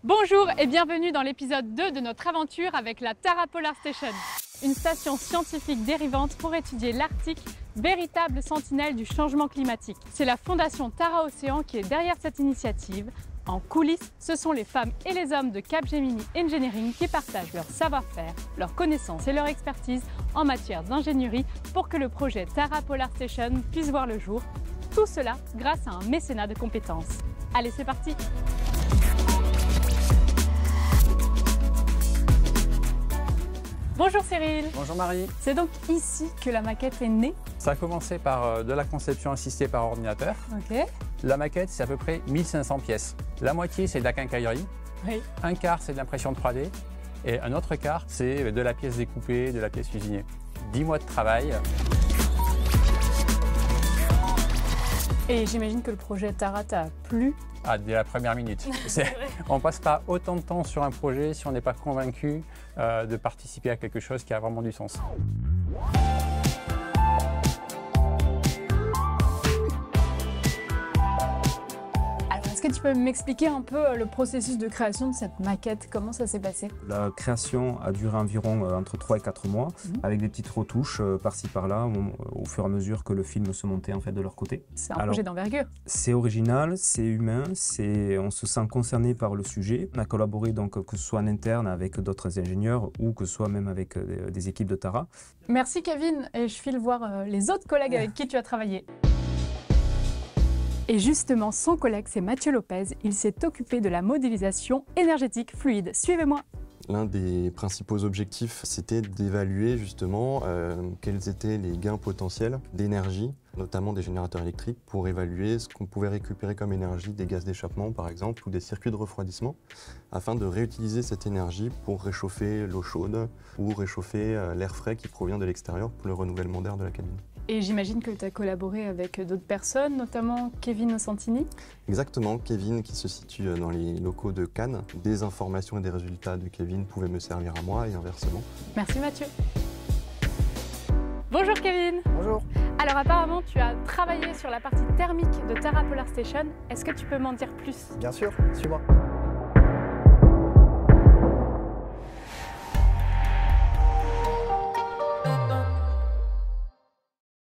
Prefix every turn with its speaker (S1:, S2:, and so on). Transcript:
S1: Bonjour et bienvenue dans l'épisode 2 de notre aventure avec la Tara Polar Station, une station scientifique dérivante pour étudier l'Arctique, véritable sentinelle du changement climatique. C'est la fondation Tara Océan qui est derrière cette initiative. En coulisses, ce sont les femmes et les hommes de Capgemini Engineering qui partagent leur savoir-faire, leurs connaissances et leur expertise en matière d'ingénierie pour que le projet Tara Polar Station puisse voir le jour. Tout cela grâce à un mécénat de compétences. Allez, c'est parti! Bonjour Cyril.
S2: Bonjour Marie.
S1: C'est donc ici que la maquette est née?
S2: Ça a commencé par de la conception assistée par ordinateur.
S1: Ok.
S2: La maquette, c'est à peu près 1500 pièces. La moitié, c'est de la quincaillerie.
S1: Oui.
S2: Un quart, c'est de l'impression 3D. Et un autre quart, c'est de la pièce découpée, de la pièce usinée. 10 mois de travail.
S1: Et j'imagine que le projet Tara t'a plu?
S2: Ah, dès la première minute. On ne passe pas autant de temps sur un projet si on n'est pas convaincu de participer à quelque chose qui a vraiment du sens.
S1: Est-ce que tu peux m'expliquer un peu le processus de création de cette maquette? Comment ça s'est passé?
S3: La création a duré environ entre 3 et 4 mois, avec des petites retouches par-ci par-là, au fur et à mesure que le film se montait en fait de leur côté.
S1: C'est un projet d'envergure. C'est
S3: original, c'est humain, on se sent concerné par le sujet. On a collaboré donc que ce soit en interne avec d'autres ingénieurs ou que ce soit même avec des équipes de Tara.
S1: Merci Kevin, et je file voir les autres collègues avec qui tu as travaillé. Et justement, son collègue, c'est Mathieu Lopez. Il s'est occupé de la modélisation énergétique fluide. Suivez-moi.
S4: L'un des principaux objectifs, c'était d'évaluer justement quels étaient les gains potentiels d'énergie, notamment des générateurs électriques, pour évaluer ce qu'on pouvait récupérer comme énergie des gaz d'échappement, par exemple, ou des circuits de refroidissement, afin de réutiliser cette énergie pour réchauffer l'eau chaude ou réchauffer l'air frais qui provient de l'extérieur pour le renouvellement d'air de la cabine.
S1: Et j'imagine que tu as collaboré avec d'autres personnes, notamment Kevin Santini.
S4: Exactement, Kevin qui se situe dans les locaux de Cannes. Des informations et des résultats de Kevin pouvaient me servir à moi et inversement.
S1: Merci Mathieu. Bonjour Kevin.
S5: Bonjour.
S1: Alors apparemment tu as travaillé sur la partie thermique de Tara Polar Station. Est-ce que tu peux m'en dire plus?
S5: Bien sûr, suis-moi.